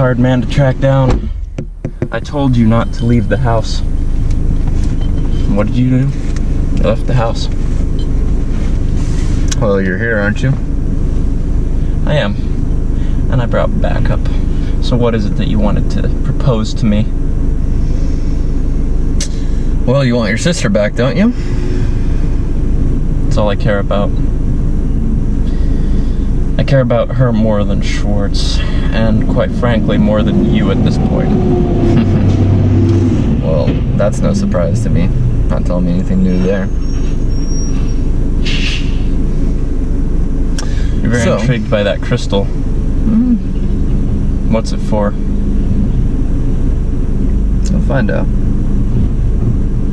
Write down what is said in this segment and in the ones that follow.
hard man to track down. I told you not to leave the house. What did you do? You left the house. Well, you're here, aren't you? I am. And I brought backup. So what is it that you wanted to propose to me? Well, you want your sister back, don't you? That's all I care about. I care about her more than Schwartz, and quite frankly, more than you at this point. Well, that's no surprise to me. Not telling me anything new there. You're very intrigued by that crystal. What's it for? We'll find out.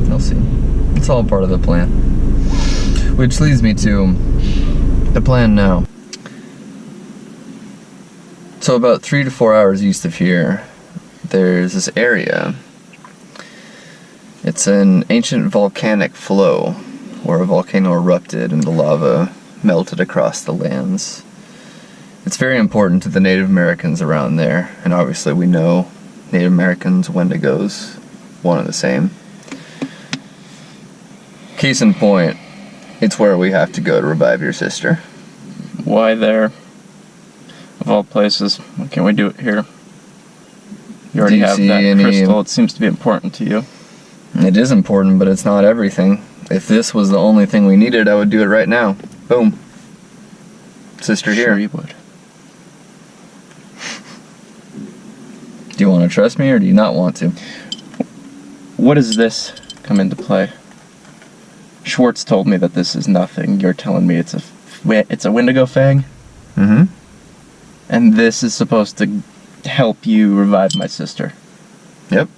You'll see. It's all part of the plan. Which leads me to the plan now. So about 3 to 4 hours east of here, there's this area. It's an ancient volcanic flow where a volcano erupted and the lava melted across the lands. It's very important to the Native Americans around there, and obviously we know Native Americans, Wendigos, one and the same. Case in point, it's where we have to go to revive your sister. Why there? Of all places, why can't we do it here? You already have that crystal, it seems to be important to you. It is important, but it's not everything. If this was the only thing we needed, I would do it right now. Boom. Sister here. Sure you would. Do you want to trust me or do you not want to? What does this come into play? Schwartz told me that this is nothing. You're telling me it's a Wendigo fang? Mm-hmm. And this is supposed to help you revive my sister. Yep.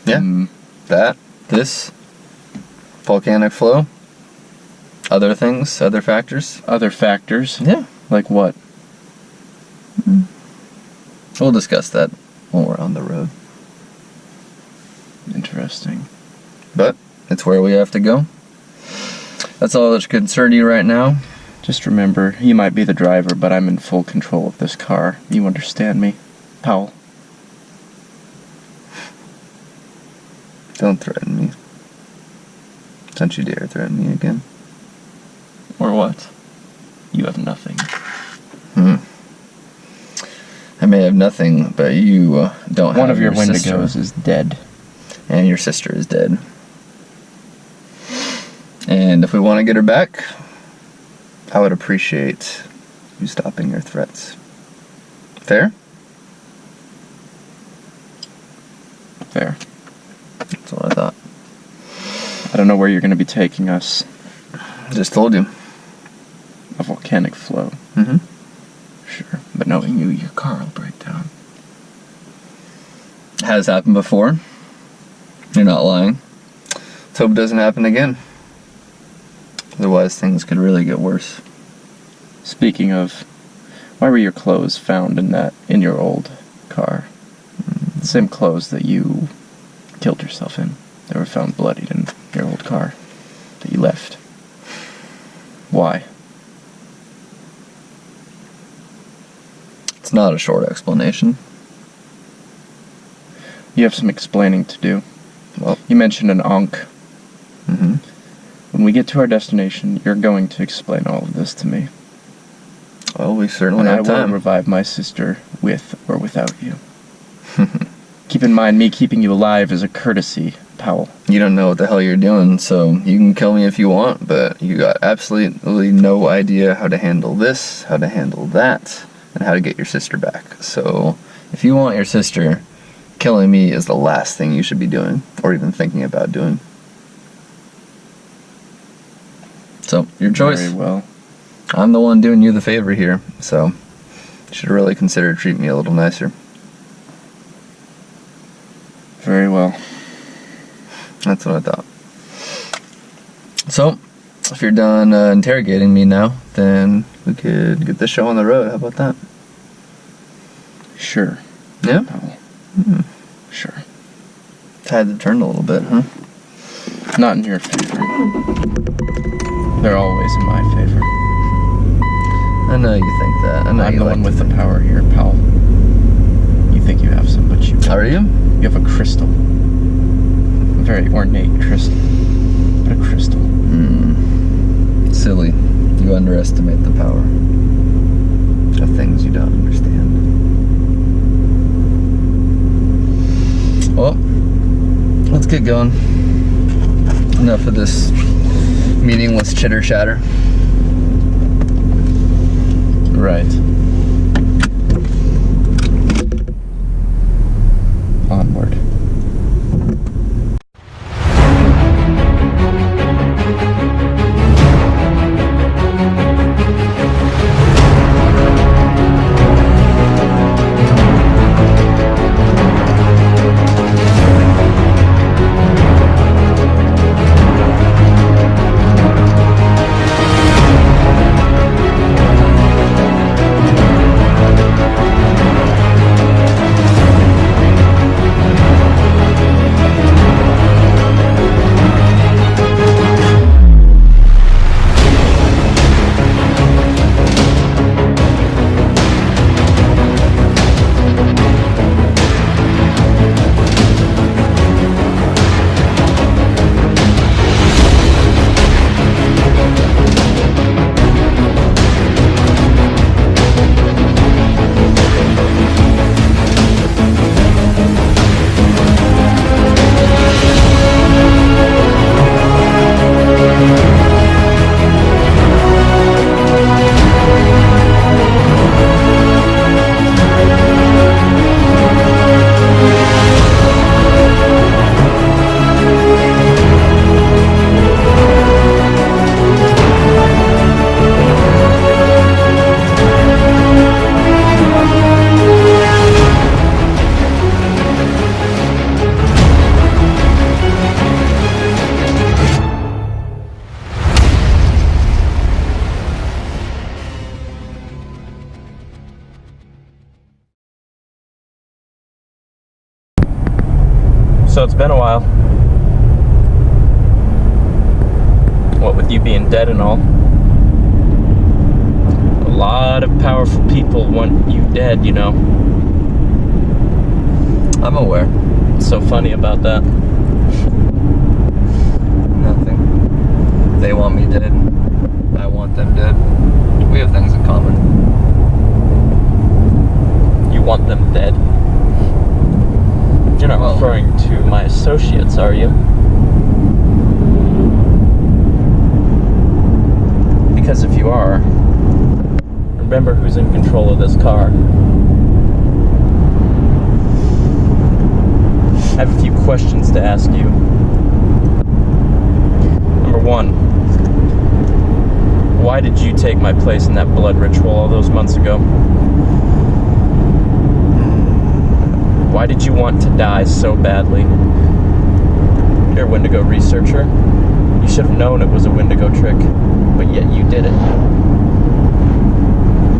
Yeah. This, volcanic flow, other things, other factors. Other factors? Yeah. Like what? We'll discuss that when we're on the road. Interesting. But it's where we have to go. That's all that should concern you right now. Just remember, you might be the driver, but I'm in full control of this car. You understand me, Powell? Don't threaten me. Don't you dare threaten me again. Or what? You have nothing. I may have nothing, but you don't have One of your sister. Wendigos is dead. And your sister is dead. And if we want to get her back, I would appreciate you stopping your threats. Fair? Fair. That's what I thought. I don't know where you're going to be taking us. Just told you. A volcanic flow. Mm-hmm. Sure. But knowing you, your car will break down. Has happened before. You're not lying. Let's hope it doesn't happen again. Otherwise, things could really get worse. Speaking of, why were your clothes found in your old car? The same clothes that you killed yourself in. They were found bloodied in your old car that you left. Why? It's not a short explanation. You have some explaining to do. Well, you mentioned an Ankh. Mm-hmm. When we get to our destination, you're going to explain all of this to me. Well, we certainly and have time. I will revive my sister with or without you. Keep in mind, me keeping you alive is a courtesy, Powell. You don't know what the hell you're doing, so you can kill me if you want, but you got absolutely no idea how to handle this, how to handle that, and how to get your sister back. So, if you want your sister, killing me is the last thing you should be doing, or even thinking about doing. So, your choice. Very well. I'm the one doing you the favor here, so you should really consider treating me a little nicer. Very well. That's what I thought. So, if you're done interrogating me now, then we could get the show on the road. How about that? Sure. Yeah? Powell. Sure. Tides have turned a little bit, huh? Not in your favor. They're always in my favor. I know you think that. I know I'm you the like one to with the think. power here, pal. You think you have some, but you don't. Are you? You have a crystal. A very ornate crystal. But a crystal. Silly. You underestimate the power of things you don't understand. Well, let's get going. Enough of this meaningless chitter chatter. Right. Onward. So it's been a while. What with you being dead and all. A lot of powerful people want you dead, you know. I'm aware. What's so funny about that? Nothing. They want me dead. I want them dead. We have things in common. You want them dead? You're not referring to my associates, are you? Because if you are, remember who's in control of this car. I have a few questions to ask you. Number one, why did you take my place in that blood ritual all those months ago? Why did you want to die so badly? You're a Wendigo researcher. You should have known it was a Wendigo trick, but yet you did it.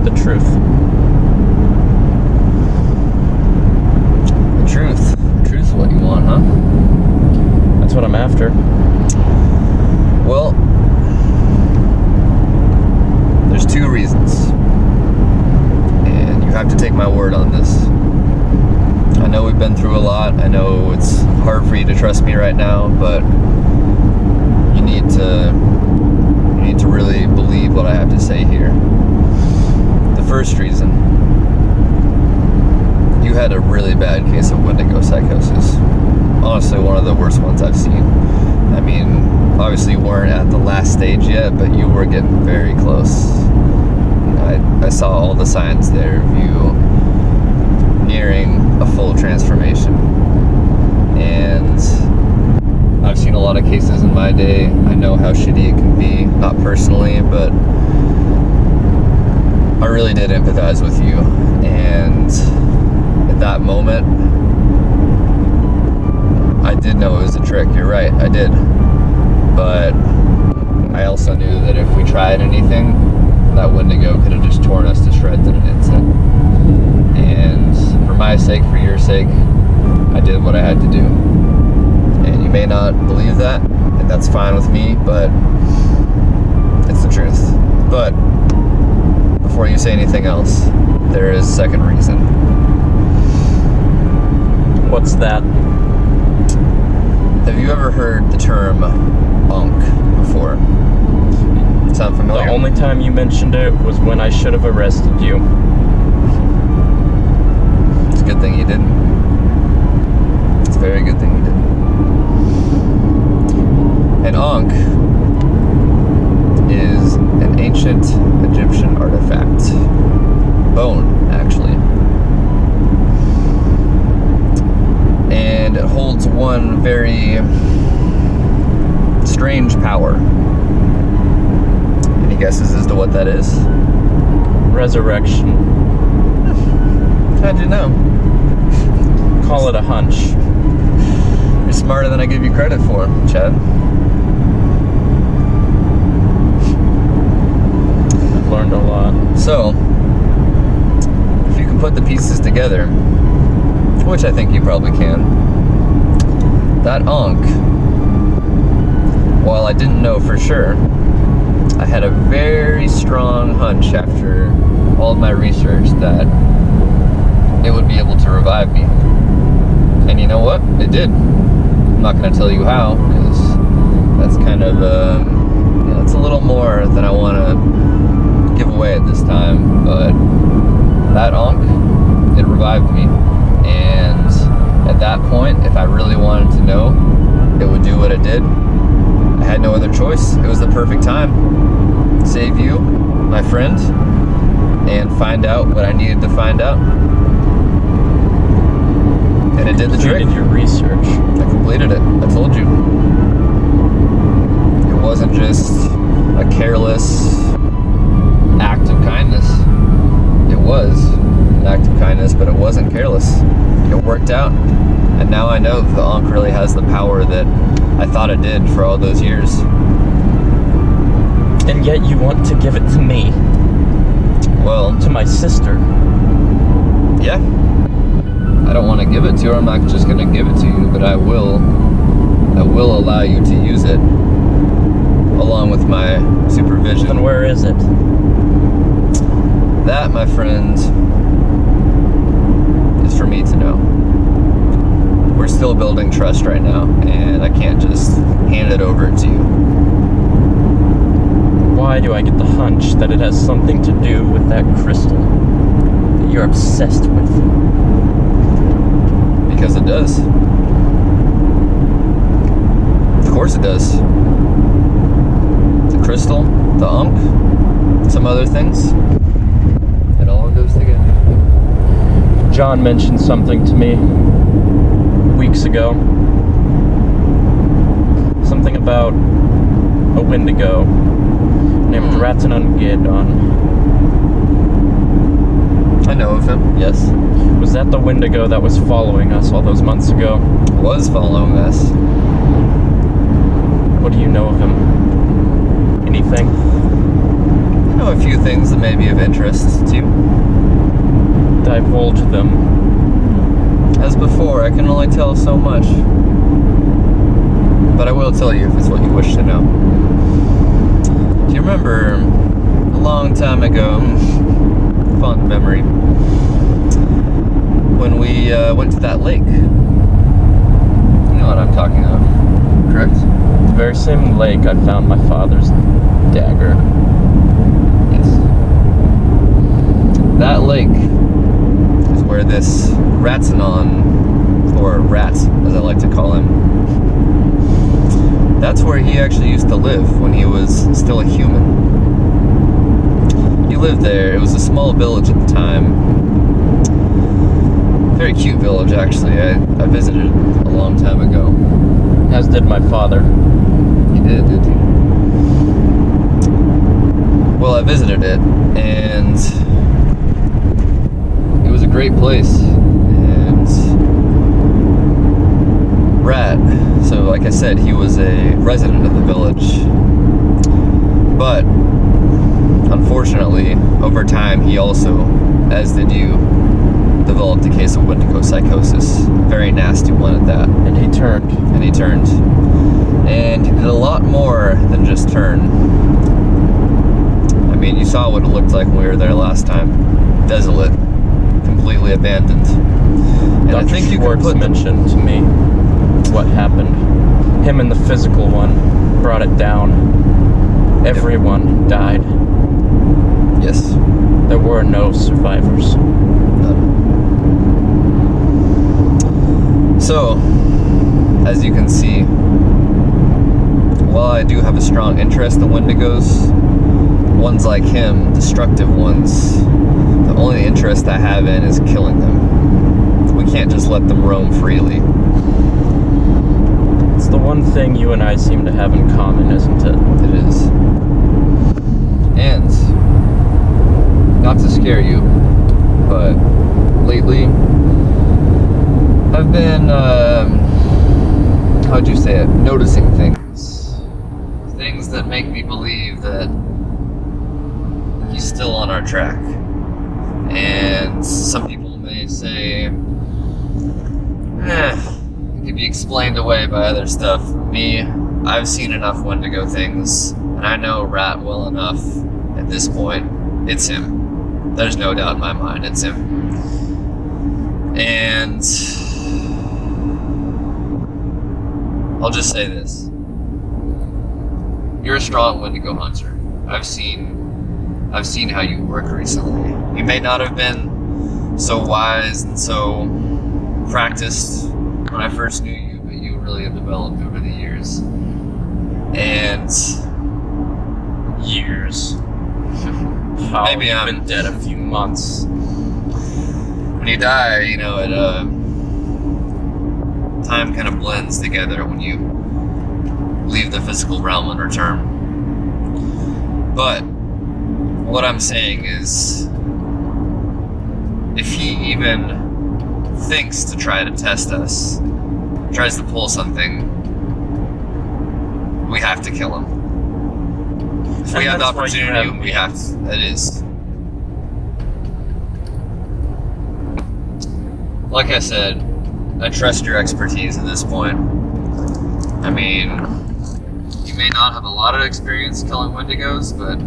The truth. The truth. The truth is what you want, huh? That's what I'm after. Well, there's two reasons. And you have to take my word on this. I know we've been through a lot. I know it's hard for you to trust me right now, but you need to really believe what I have to say here. The first reason, you had a really bad case of Wendigo psychosis. Honestly, one of the worst ones I've seen. I mean, obviously you weren't at the last stage yet, but you were getting very close. I saw all the signs there of you nearing a full transformation. And I've seen a lot of cases in my day. I know how shitty it can be, not personally, but I really did empathize with you. And at that moment, I did know it was a trick. You're right, I did. But I also knew that if we tried anything, that Wendigo could have just torn us to shreds in an instant. And for my sake, for your sake, I did what I had to do. And you may not believe that, and that's fine with me, but it's the truth. But before you say anything else, there is a second reason. What's that? Have you ever heard the term Ankh before? Sound familiar? The only time you mentioned it was when I should have arrested you. It's a good thing you didn't. It's a very good thing you didn't. An Ankh is an ancient Egyptian artifact. Bone, actually. And it holds one very strange power. Any guesses as to what that is? Resurrection. How'd you know? Call it a hunch. You're smarter than I give you credit for, Chad. I've learned a lot. So, if you can put the pieces together, which I think you probably can, that Ankh, while I didn't know for sure, I had a very strong hunch after all of my research that it would be able to revive me. And you know what? It did. I'm not going to tell you how, because that's kind of, it's a little more than I want to give away at this time, but that Ankh, it revived me. And at that point, if I really wanted to know, it would do what it did. I had no other choice. It was the perfect time. Save you, my friend, and find out what I needed to find out. And it did the trick. You did your research. I completed it. I told you. It wasn't just a careless act of kindness. It was an act of kindness, but it wasn't careless. It worked out. And now I know that the Ankh really has the power that I thought it did for all those years. And yet you want to give it to me. Well, To my sister. yeah. I don't want to give it to her. I'm not just going to give it to you, but I will allow you to use it along with my supervision. Then where is it? That, my friend, is for me to know. We're still building trust right now, and I can't just hand it over to you. Why do I get the hunch that it has something to do with that crystal that you're obsessed with? Because it does. Of course it does. The crystal, the Ankh, some other things. It all goes together. John mentioned something to me weeks ago. Something about a Wendigo named Ratanungedon. I know of him, yes. Was that the Wendigo that was following us all those months ago? Was following us. What do you know of him? Anything? I know a few things that may be of interest to you. Divulge them. As before, I can only tell so much. But I will tell you if it's what you wish to know. Do you remember a long time ago, fond memory, when we went to that lake? You know what I'm talking about, correct? The very same lake I found my father's dagger. Yes. That lake is where this Ratsanon, or Rat, as I like to call him, that's where he actually used to live when he was still a human. He lived there. It was a small village at the time. Very cute village, actually. I visited it a long time ago. As did my father. You did you? Well, I visited it, and it was a great place. And Rat, so like I said, he was a resident of the village. But unfortunately, over time, he also, as did you, developed a case of Wendigo psychosis. Very nasty one at that. And he turned. And he turned. And he did a lot more than just turn. I mean, mean, you saw what it looked like when we were there last time. Desolate. Completely abandoned. And Dr. I think you could Schwartz put mentioned to me what happened. Him and the physical one brought it down. Everyone died. Yes. There were no survivors. So, as you can see, while I do have a strong interest in Wendigos, ones like him, destructive ones, the only interest I have in is killing them. We can't just let them roam freely. It's the one thing you and I seem to have in common, isn't it? It is. And, not to scare you, but lately, I've been, how'd you say it? Noticing things. Things that make me believe that he's still on our track. And some people may say, it could be explained away by other stuff. Me, I've seen enough Wendigo things, and I know Rat well enough at this point. It's him. There's no doubt in my mind, it's him. And I'll just say this. You're a strong Wendigo hunter. I've seen how you work recently. You may not have been so wise and so practiced when I first knew you, but you really have developed over the years. And Years. How maybe you've I'm been dead a few months. when you die, you know, time kind of blends together when you leave the physical realm and return. But what I'm saying is, if he even thinks to try to test us, tries to pull something, we have to kill him. If we have the opportunity, we have to. It is. Like I said, I trust your expertise at this point. I mean, you may not have a lot of experience killing Wendigos, but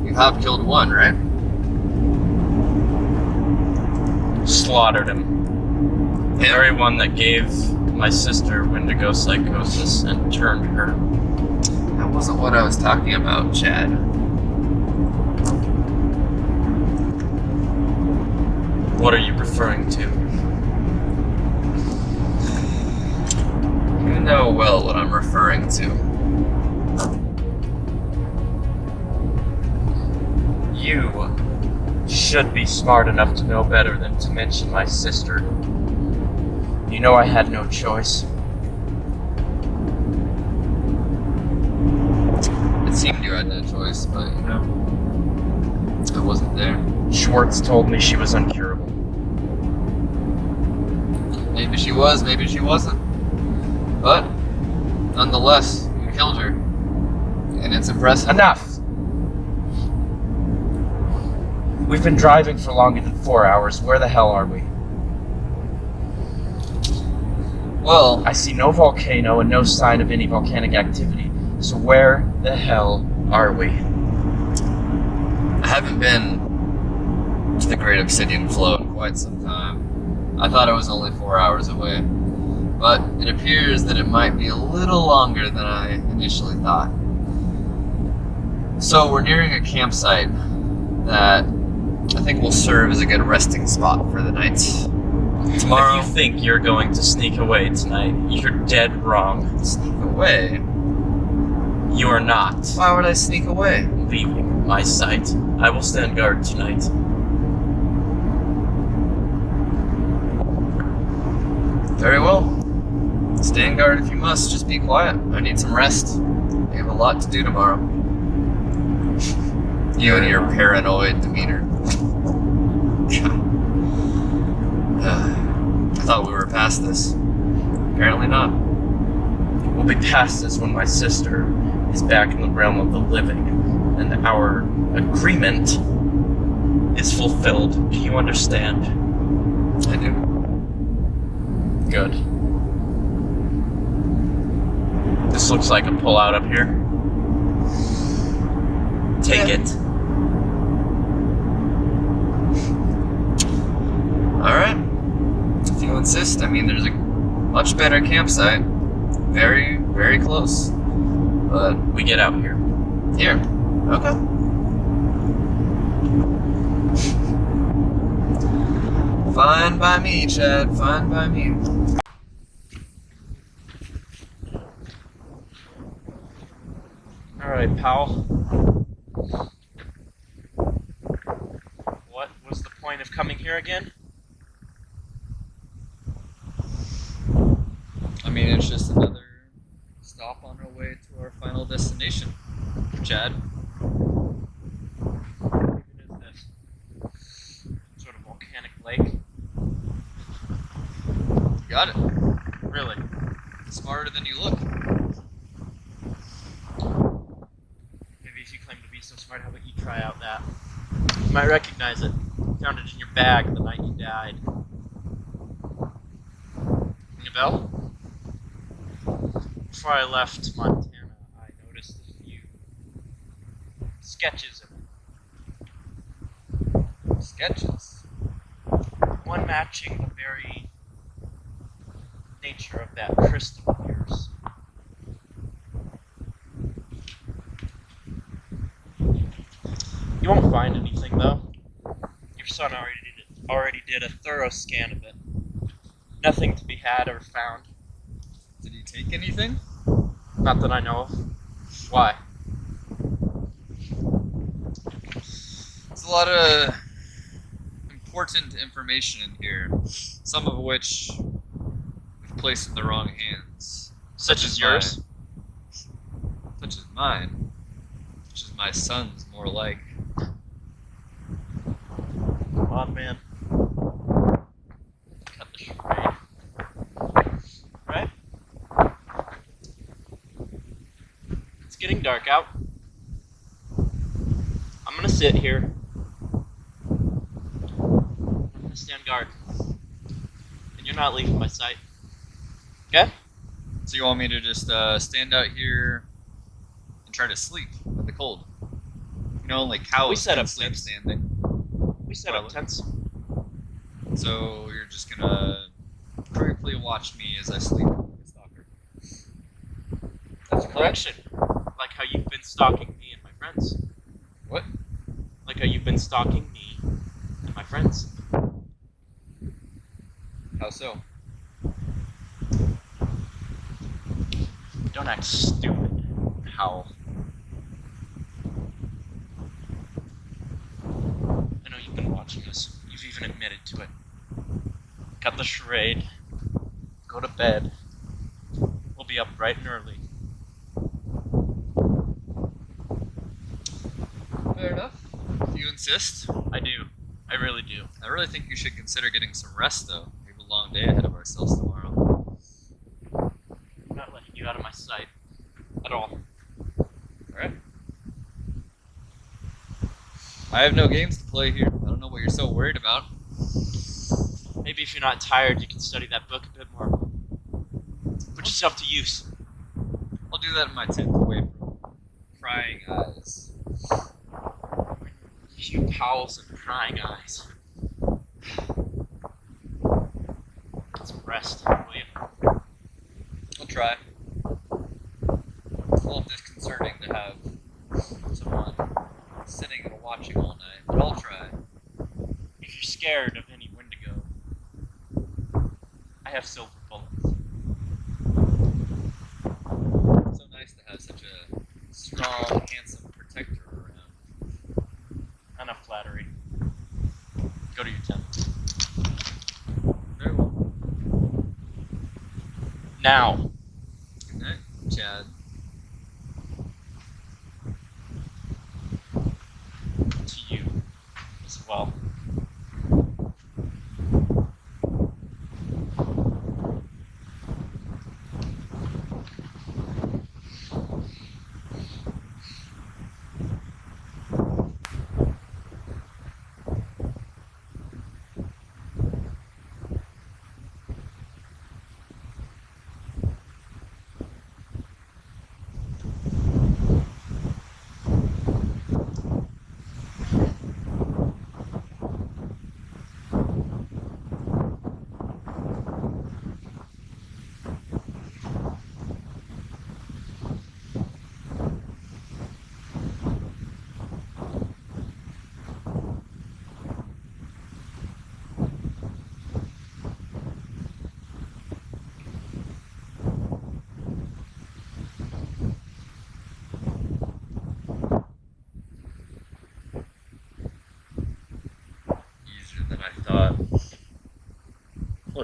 you have killed one, right? Slaughtered him. The very one that gave my sister Wendigo psychosis and turned her. That wasn't what I was talking about, Chad. What are you referring to? You know well what I'm referring to. You should be smart enough to know better than to mention my sister. You know I had no choice. It seemed you had no choice, but you know, I wasn't there. Schwartz told me she was incurable. Maybe she was, maybe she wasn't. But, nonetheless, you killed her. And it's impressive. Enough! We've been driving for longer than 4 hours. Where the hell are we? Well, I see no volcano and no sign of any volcanic activity. So where the hell are we? I haven't been to the Great Obsidian Flow in quite some time. I thought it was only 4 hours away. But it appears that it might be a little longer than I initially thought. So we're nearing a campsite that I think will serve as a good resting spot for the night. Tomorrow, If you think you're going to sneak away tonight, you're dead wrong. sneak away. You are not Why would I sneak away? leaving my sight. I will stand guard tonight. Very well. Stand guard if you must. Just be quiet. I need some rest. I have a lot to do tomorrow. You and your paranoid demeanor. I thought we were past this. Apparently not. We'll be past this when my sister is back in the realm of the living, and our agreement is fulfilled. Do you understand? I do. Good. This looks like a pullout up here. Take Yeah. it. Alright. If you insist, I mean, there's a much better campsite. Very, very close. But We get out here. here. Okay. Fine by me, Chad. Fine by me. Alright, pal. What was the point of coming here again? I mean, it's just another stop on our way to our final destination, Chad. What even is this? Some sort of volcanic lake? You got it. Really? Smarter than you look. Maybe if you claim to be so smart, how about you try out that? You might recognize it. Found it in your bag the night you died. Ring a bell? Before I left Montana, I noticed a few sketches of it. Sketches. One matching the very nature of that crystal of yours. You won't find anything, though. Your son already did a thorough scan of it. Nothing to be had or found. Did he take anything? Not that I know of. Why? There's a lot of important information in here, some of which we've placed in the wrong hands. Such as yours? Such as mine. Such as my son's, more like. Come on, man. Cut the charade. Right? It's getting dark out. I'm gonna sit here. I'm gonna stand guard. And you're not leaving my sight. Okay? So you want me to just stand out here and try to sleep in the cold? You know, only cows We set can up sleep tents. standing. We set up tents. So you're just gonna creepily watch me as I sleep like a stalker. That's a correction. Like how you've been stalking me and my friends. What? Like how you've been stalking me and my friends. How so? Don't act stupid, Howl. I know you've been watching us. You've even admitted to it. Cut the charade. Go to bed. We'll be up bright and early. Fair enough. If you insist. I do. I really do. I really think you should consider getting some rest, though. We have a long day ahead of ourselves tomorrow. I'm not letting you out of my sight. At all. Alright? I have no games to play here. I don't know what you're so worried about. Maybe if you're not tired, you can study that book a bit more. Put yourself to use. I'll do that in my tent away from prying eyes. You howls and prying eyes. Get some rest, will you? I'll try. It's a little disconcerting to have someone sitting and watching all night, but I'll try. If you're scared of any Wendigo, I have silver bullets. It's so nice to have such a strong, handsome protector around. Enough flattery. Go to your tent. Very well. Now. Good night, Chad. To you as well.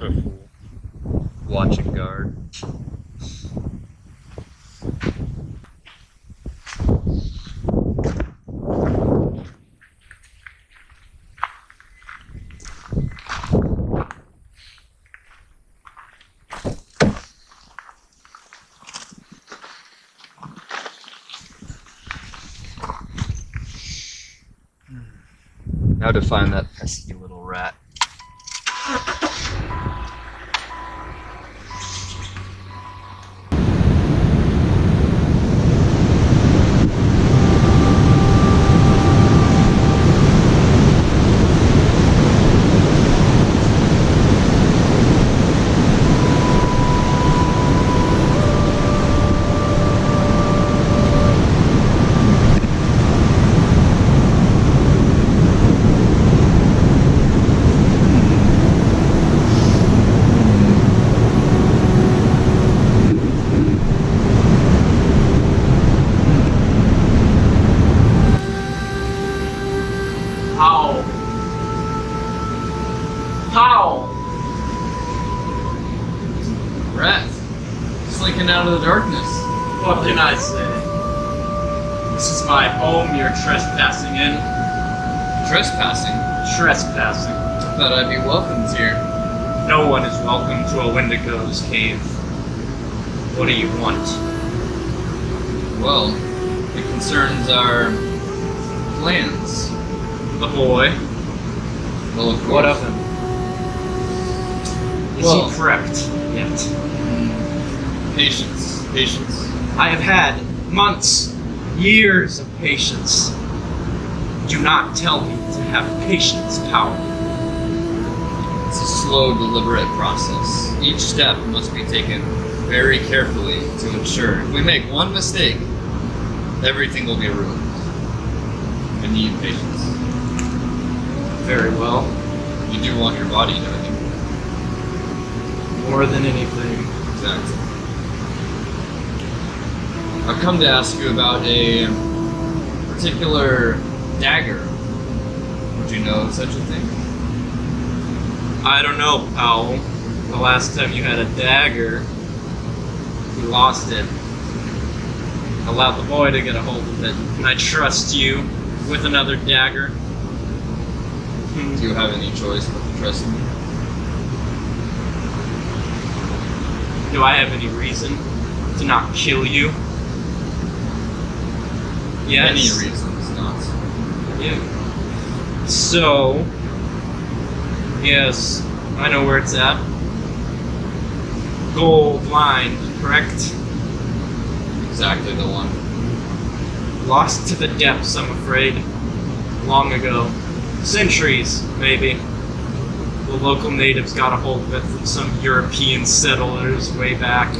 What a fool. Watching guard. Now to find that pesky little rat. How? How? Rat. Slinking out of the darkness. What can I say? This is my home you're trespassing in. Trespassing. Trespassing. Thought I'd be welcomed here. No one is welcome to a Wendigo's cave. What do you want? Well, it concerns our plans. The boy. Well, of course. What of him? Is Well- he prepped yet? Patience. Patience. I have had months, years of patience. Do not tell me to have patience, pal. It's a slow, deliberate process. Each step must be taken very carefully to ensure if we make one mistake, everything will be ruined. I need patience. Very well. You do want your body, don't you? More than anything. Exactly. I've come to ask you about a particular dagger. Would you know of such a thing? I don't know, pal. The last time you had a dagger, you lost it. Allowed the boy to get a hold of it. Can I trust you with another dagger? Do you have any choice but to trust me? Do I have any reason to not kill you? Yes. Any reasons not. Yeah. So, yes, I know where it's at. Gold line, correct? Exactly the one. Lost to the depths, I'm afraid. Long ago. Centuries, maybe. The local natives got a hold of it from some European settlers way back.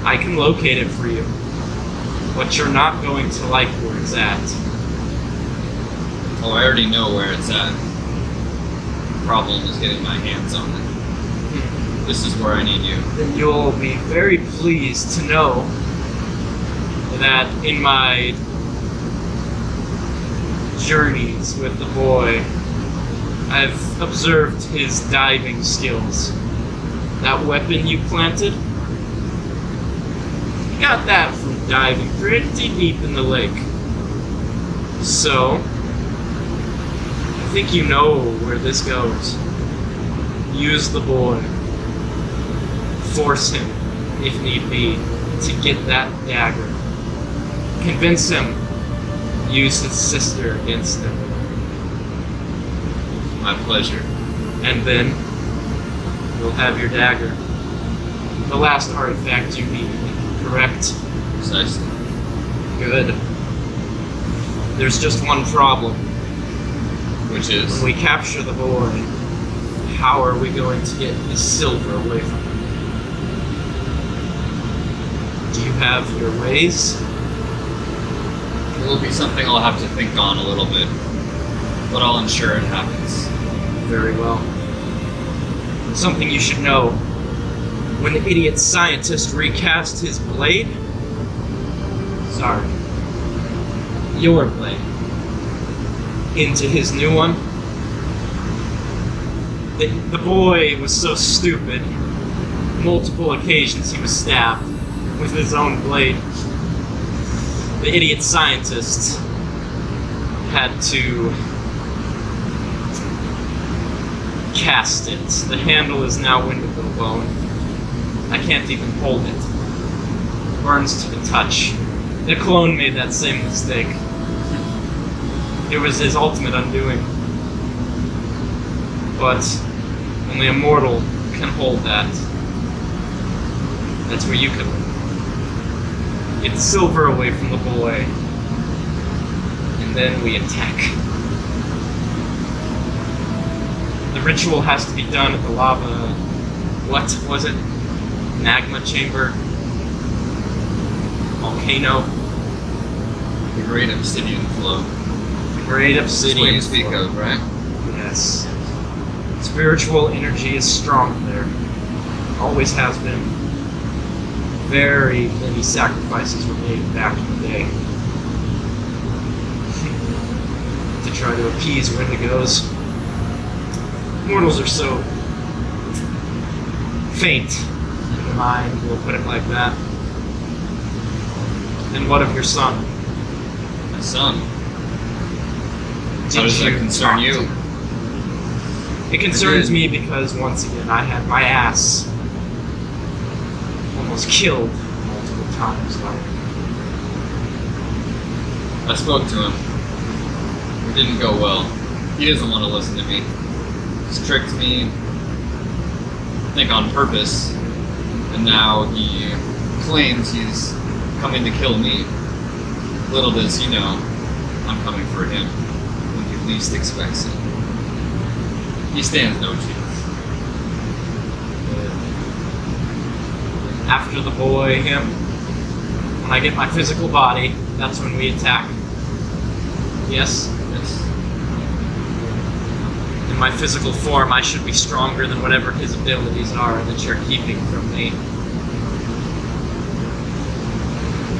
I can locate it for you. But you're not going to like where it's at. Oh, I already know where it's at. The problem is getting my hands on it. This is where I need you. Then you'll be very pleased to know that in my journeys with the boy, I've observed his diving skills. That weapon you planted, you got that from diving pretty deep in the lake. So, I think you know where this goes. Use the boy. Force him, if need be, to get that dagger. Convince him. Use his sister against him. My pleasure. And then, you'll have your dagger. The last artifact you need, correct? Precisely. Good. There's just one problem. Which is? When we capture the boy, how are we going to get his silver away from him? Do you have your ways? It will be something I'll have to think on a little bit. But I'll ensure it happens. Very well. Something you should know. When the idiot scientist recast his blade... Sorry. Your blade. Into his new one, The boy was so stupid. Multiple occasions he was stabbed with his own blade. The idiot scientist had to cast it. The handle is now Wendigo bone. I can't even hold it. Burns to the touch. The clone made that same mistake. It was his ultimate undoing. But only a mortal can hold that. That's where you come in. Get the silver away from the boy. And then we attack. The ritual has to be done at the lava... What was it? Magma chamber? Volcano? The Great Obsidian Flow. The Great That's Obsidian what you speak Flow. of, right? Yes. Spiritual energy is strong there. Always has been. Very many sacrifices were made back in the day to try to appease Wendigos. Mortals are so faint in the mind, we'll put it like that. And what of your son? My son. Did How does that you concern talk you? to him? It concerns did. me because, once again, I had my ass almost killed multiple times. I spoke to him. It didn't go well. He doesn't want to listen to me. He's tricked me, I think on purpose, and now he claims he's coming to kill me. Little does he know, I'm coming for him when he least expects it. He stands no chance. After the boy, him, when I get my physical body, that's when we attack. Yes? Yes. In my physical form, I should be stronger than whatever his abilities are that you're keeping from me.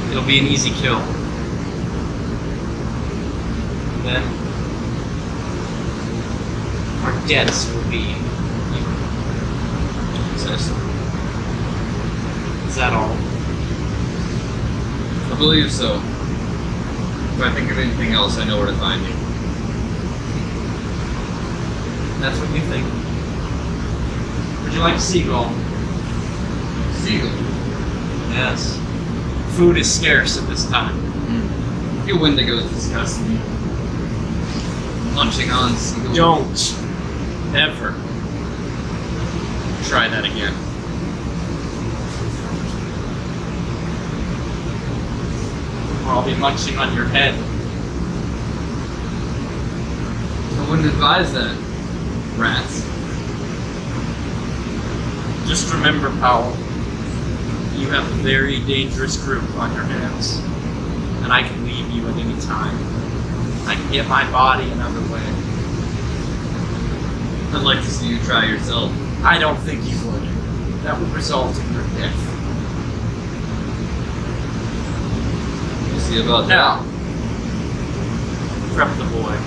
It'll be an easy kill. And then our debts will be even. Precisely. Is that all? I believe so. If I think of anything else, I know where to find you. That's what you think. Would you like a seagull? Seagull. Yes. Food is scarce at this time. You Wendigos disgust me. Munching on seagulls. Don't ever try that again. Or I'll be munching on your head. I wouldn't advise that. Rats. Just remember, Powell, you have a very dangerous group on your hands. And I can leave you at any time. I can get my body another way. I'd like to see you try yourself. I don't think you would. That would result in your death. We'll see about that. Now, prep the boy.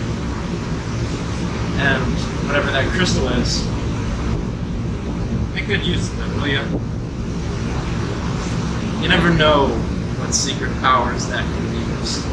And whatever that crystal is, make good use of it, will you? You never know what secret powers that can be used.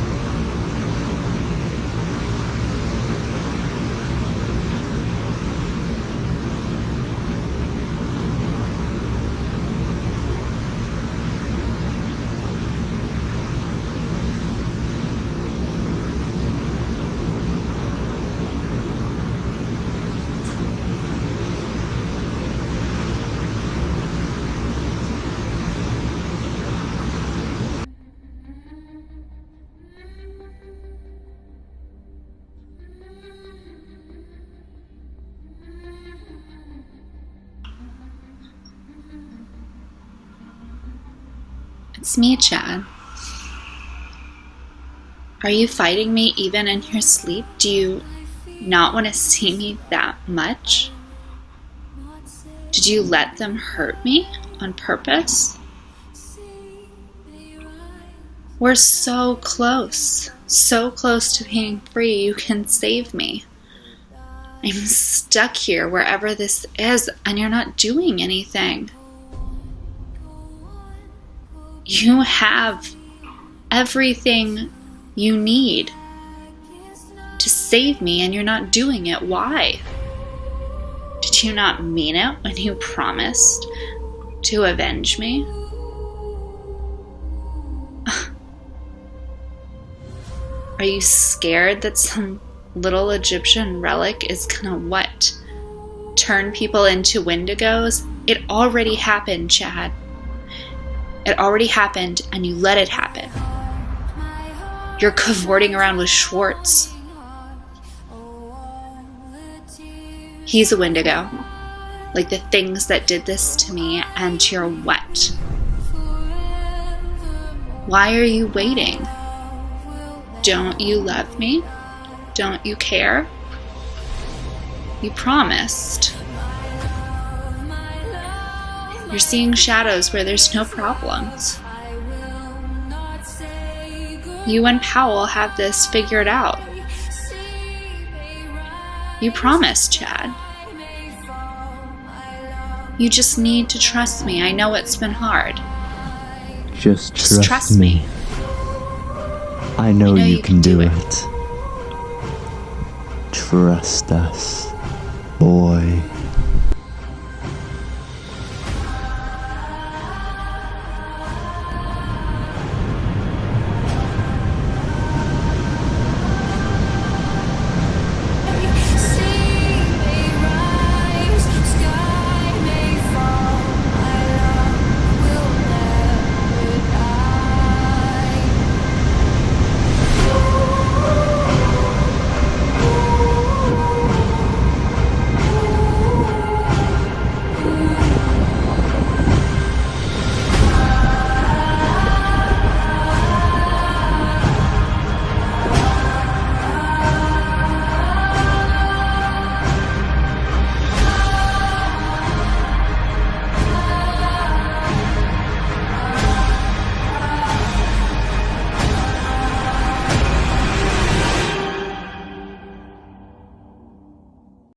It's me, Chad. Are you fighting me even in your sleep? Do you not want to see me that much? Did you let them hurt me on purpose? We're so close to being free. You can save me. I'm stuck here wherever this is, and you're not doing anything. You have everything you need to save me, and you're not doing it. Why? Did you not mean it when you promised to avenge me? Are you scared that some little Egyptian relic is gonna what? Turn people into Wendigos? It already happened, Chad. It already happened, and you let it happen. You're cavorting around with Schwartz. He's a Wendigo. Like the things that did this to me, and you're what? Why are you waiting? Don't you love me? Don't you care? You promised. You're seeing shadows where there's no problems. You and Powell have this figured out. You promised, Chad. You just need to trust me. I know it's been hard. Just trust me. I know you can do it. it. Trust us, boy.